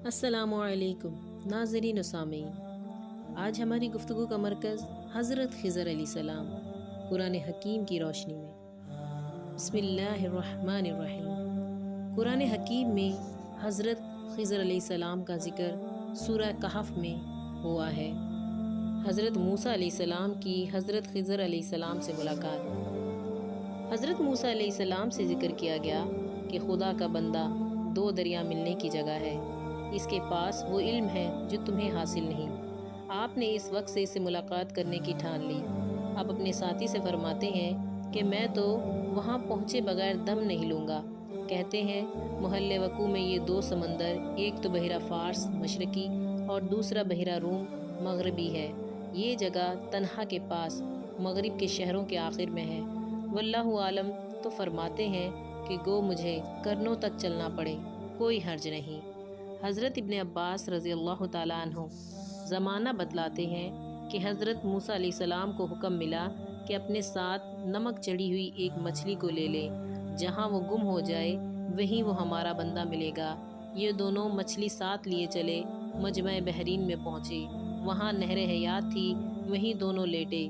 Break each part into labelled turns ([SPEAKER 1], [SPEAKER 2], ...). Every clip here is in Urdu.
[SPEAKER 1] السلام علیکم ناظرین و سامعین، آج ہماری گفتگو کا مرکز حضرت خضر علیہ السلام قرآن حکیم کی روشنی میں۔ بسم اللہ الرحمن الرحیم۔ قرآن حکیم میں حضرت خضر علیہ السلام کا ذکر سورہ کہف میں ہوا ہے۔ حضرت موسیٰ علیہ السلام کی حضرت خضر علیہ السلام سے ملاقات۔ حضرت موسیٰ علیہ السلام سے ذکر کیا گیا کہ خدا کا بندہ دو دریا ملنے کی جگہ ہے، اس کے پاس وہ علم ہے جو تمہیں حاصل نہیں۔ آپ نے اس وقت سے اسے ملاقات کرنے کی ٹھان لی۔ اب اپنے ساتھی سے فرماتے ہیں کہ میں تو وہاں پہنچے بغیر دم نہیں لوں گا۔ کہتے ہیں محل وقوع میں یہ دو سمندر، ایک تو بحیرہ فارس مشرقی اور دوسرا بحیرہ روم مغربی ہے۔ یہ جگہ تنہا کے پاس مغرب کے شہروں کے آخر میں ہے۔ واللہ عالم تو فرماتے ہیں کہ گو مجھے کرنوں تک چلنا پڑے، کوئی حرج نہیں۔ حضرت ابن عباس رضی اللہ تعالیٰ عنہ زمانہ بتلاتے ہیں کہ حضرت موسیٰ علیہ السلام کو حکم ملا کہ اپنے ساتھ نمک چڑھی ہوئی ایک مچھلی کو لے لے، جہاں وہ گم ہو جائے وہیں وہ ہمارا بندہ ملے گا۔ یہ دونوں مچھلی ساتھ لیے چلے، مجمع بحرین میں پہنچے، وہاں نہر حیات تھی، وہیں دونوں لیٹے۔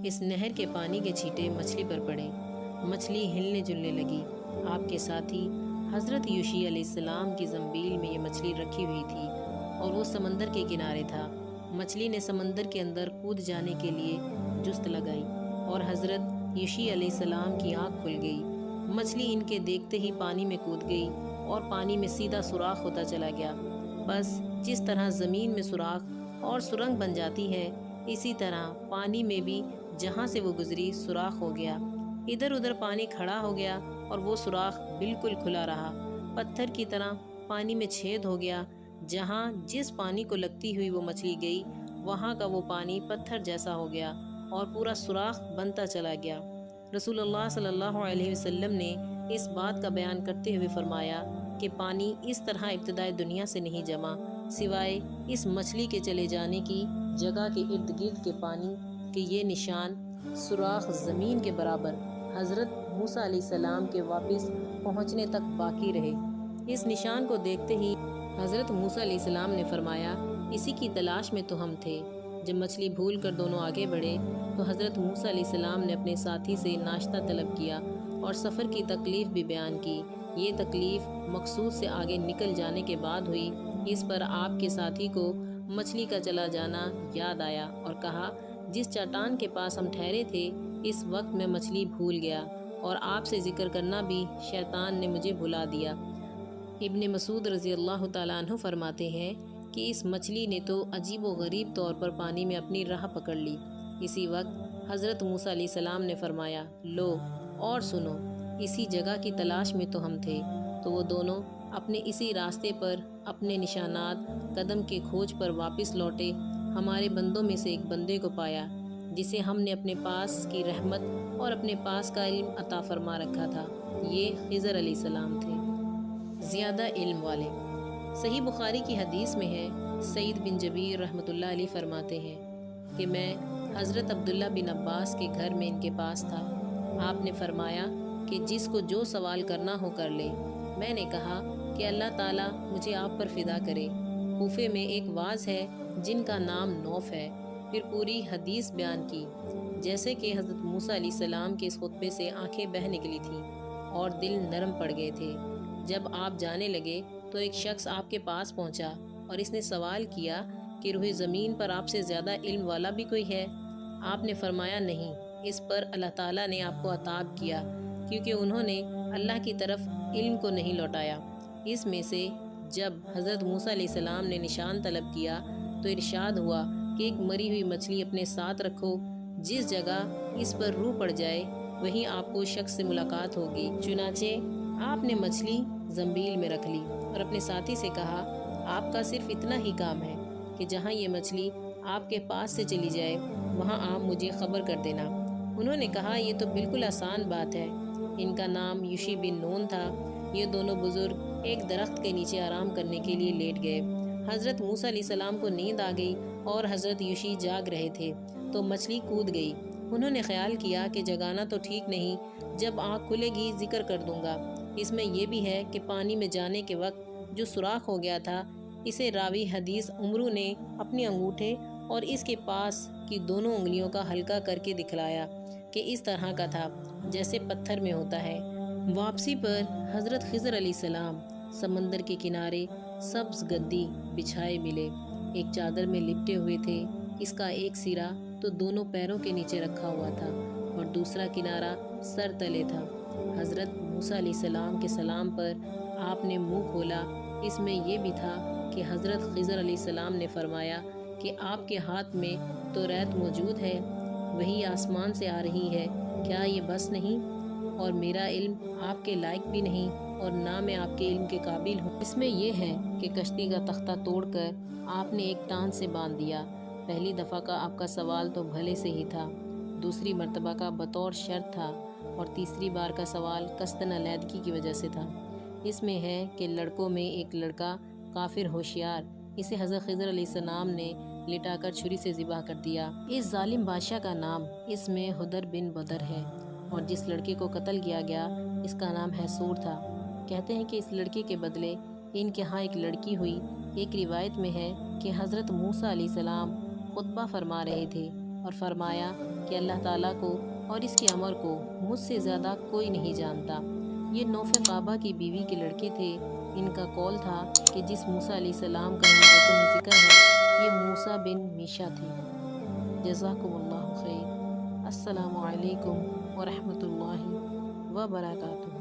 [SPEAKER 1] اس نہر کے پانی کے چھینٹے مچھلی پر پڑے، مچھلی ہلنے جلنے لگی۔ آپ کے ساتھی حضرت یوشع علیہ السلام کی زنبیل میں یہ مچھلی رکھی ہوئی تھی اور وہ سمندر کے کنارے تھا۔ مچھلی نے سمندر کے اندر کود جانے کے لیے جست لگائی اور حضرت یوشع علیہ السلام کی آنکھ کھل گئی۔ مچھلی ان کے دیکھتے ہی پانی میں کود گئی اور پانی میں سیدھا سوراخ ہوتا چلا گیا۔ بس جس طرح زمین میں سوراخ اور سرنگ بن جاتی ہے، اسی طرح پانی میں بھی جہاں سے وہ گزری سوراخ ہو گیا۔ ادھر ادھر پانی کھڑا ہو گیا اور وہ سوراخ بالکل کھلا رہا۔ پتھر کی طرح پانی میں چھید ہو گیا۔ جہاں جس پانی کو لگتی ہوئی وہ مچھلی گئی، وہاں کا وہ پانی پتھر جیسا ہو گیا اور پورا سوراخ بنتا چلا گیا۔ رسول اللہ صلی اللہ علیہ وسلم نے اس بات کا بیان کرتے ہوئے فرمایا کہ پانی اس طرح ابتدائے دنیا سے نہیں جمع سوائے اس مچھلی کے چلے جانے کی جگہ کے ارد گرد کے پانی کہ یہ نشان سوراخ زمین کے برابر حضرت موسیٰ علیہ السلام کے واپس پہنچنے تک باقی رہے۔ اس نشان کو دیکھتے ہی حضرت موسیٰ علیہ السلام نے فرمایا اسی کی تلاش میں تو ہم تھے۔ جب مچھلی بھول کر دونوں آگے بڑھے تو حضرت موسیٰ علیہ السلام نے اپنے ساتھی سے ناشتہ طلب کیا اور سفر کی تکلیف بھی بیان کی۔ یہ تکلیف مقصود سے آگے نکل جانے کے بعد ہوئی۔ اس پر آپ کے ساتھی کو مچھلی کا چلا جانا یاد آیا اور کہا جس چٹان کے پاس ہم ٹھہرے تھے اس وقت میں مچھلی بھول گیا اور آپ سے ذکر کرنا بھی شیطان نے مجھے بھلا دیا۔ ابن مسعود رضی اللہ تعالیٰ عنہ فرماتے ہیں کہ اس مچھلی نے تو عجیب و غریب طور پر پانی میں اپنی راہ پکڑ لی۔ اسی وقت حضرت موسیٰ علیہ السلام نے فرمایا لو اور سنو، اسی جگہ کی تلاش میں تو ہم تھے۔ تو وہ دونوں اپنے اسی راستے پر اپنے نشانات قدم کے کھوج پر واپس لوٹے۔ ہمارے بندوں میں سے ایک بندے کو پایا جسے ہم نے اپنے پاس کی رحمت اور اپنے پاس کا علم عطا فرما رکھا تھا۔ یہ خضر علیہ السلام تھے، زیادہ علم والے۔ صحیح بخاری کی حدیث میں ہے، سعید بن جبیر رحمۃ اللہ علیہ فرماتے ہیں کہ میں حضرت عبداللہ بن عباس کے گھر میں ان کے پاس تھا۔ آپ نے فرمایا کہ جس کو جو سوال کرنا ہو کر لے۔ میں نے کہا کہ اللہ تعالیٰ مجھے آپ پر فدا کرے۔ کوفے میں ایک واعظ ہے جن کا نام نوف ہے۔ پھر پوری حدیث بیان کی، جیسے کہ حضرت موسیٰ علیہ السلام کے اس خطبے سے آنکھیں بہہ نکلی تھیں اور دل نرم پڑ گئے تھے۔ جب آپ جانے لگے تو ایک شخص آپ کے پاس پہنچا اور اس نے سوال کیا کہ روح زمین پر آپ سے زیادہ علم والا بھی کوئی ہے؟ آپ نے فرمایا نہیں۔ اس پر اللہ تعالیٰ نے آپ کو عتاب کیا کیونکہ انہوں نے اللہ کی طرف علم کو نہیں لوٹایا۔ اس میں سے جب حضرت موسیٰ علیہ السلام نے نشان طلب کیا تو ارشاد ہوا کہ ایک مری ہوئی مچھلی اپنے ساتھ رکھو، جس جگہ اس پر روح پڑ جائے وہیں آپ کو شخص سے ملاقات ہوگی۔ چنانچہ آپ نے مچھلی زنبیل میں رکھ لی اور اپنے ساتھی سے کہا آپ کا صرف اتنا ہی کام ہے کہ جہاں یہ مچھلی آپ کے پاس سے چلی جائے وہاں آپ مجھے خبر کر دینا۔ انہوں نے کہا یہ تو بالکل آسان بات ہے۔ ان کا نام یوشع بن نون تھا۔ یہ دونوں بزرگ ایک درخت کے نیچے آرام کرنے کے لیے لیٹ گئے۔ حضرت موسیٰ علیہ السلام کو نیند آ گئی اور حضرت یوشع جاگ رہے تھے تو مچھلی کود گئی۔ انہوں نے خیال کیا کہ جگانا تو ٹھیک نہیں، جب آنکھ کھلے گی ذکر کر دوں گا۔ اس میں یہ بھی ہے کہ پانی میں جانے کے وقت جو سوراخ ہو گیا تھا اسے راوی حدیث عمرو نے اپنے انگوٹھے اور اس کے پاس کی دونوں انگلیوں کا ہلکا کر کے دکھلایا کہ اس طرح کا تھا جیسے پتھر میں ہوتا ہے۔ واپسی پر حضرت خضر علیہ السلام سمندر کے کنارے سبز گدی بچھائے ملے، ایک چادر میں لپٹے ہوئے تھے۔ اس کا ایک سرا تو دونوں پیروں کے نیچے رکھا ہوا تھا اور دوسرا کنارہ سر تلے تھا۔ حضرت موسیٰ علیہ السلام کے سلام پر آپ نے منہ کھولا۔ اس میں یہ بھی تھا کہ حضرت خضر علیہ السلام نے فرمایا کہ آپ کے ہاتھ میں تو ریت موجود ہے، وہی آسمان سے آ رہی ہے، کیا یہ بس نہیں؟ اور میرا علم آپ کے لائق بھی نہیں اور نہ میں آپ کے علم کے قابل ہوں۔ اس میں یہ ہے کہ کشتی کا تختہ توڑ کر آپ نے ایک ٹانگ سے باندھ دیا۔ پہلی دفعہ کا آپ کا سوال تو بھلے سے ہی تھا، دوسری مرتبہ کا بطور شرط تھا، اور تیسری بار کا سوال قصدن علیحدگی کی وجہ سے تھا۔ اس میں ہے کہ لڑکوں میں ایک لڑکا کافر ہوشیار، اسے حضرت خضر علیہ السلام نے لٹا کر چھری سے ذبح کر دیا۔ اس ظالم بادشاہ کا نام اس میں حدر بن بدر ہے، اور جس لڑکے کو قتل کیا گیا اس کا نام حیسور تھا۔ کہتے ہیں کہ اس لڑکے کے بدلے ان کے ہاں ایک لڑکی ہوئی۔ ایک روایت میں ہے کہ حضرت موسیٰ علیہ السلام خطبہ فرما رہے تھے اور فرمایا کہ اللہ تعالیٰ کو اور اس کے امر کو مجھ سے زیادہ کوئی نہیں جانتا۔ یہ نوف کعبہ کی بیوی کے لڑکے تھے۔ ان کا قول تھا کہ جس موسیٰ علیہ السلام کا یہاں ذکر ہے یہ موسیٰ بن میشا تھے۔ جزاکم اللہ خیر۔ السلام علیکم ورحمۃ اللہ وبرکاتہ۔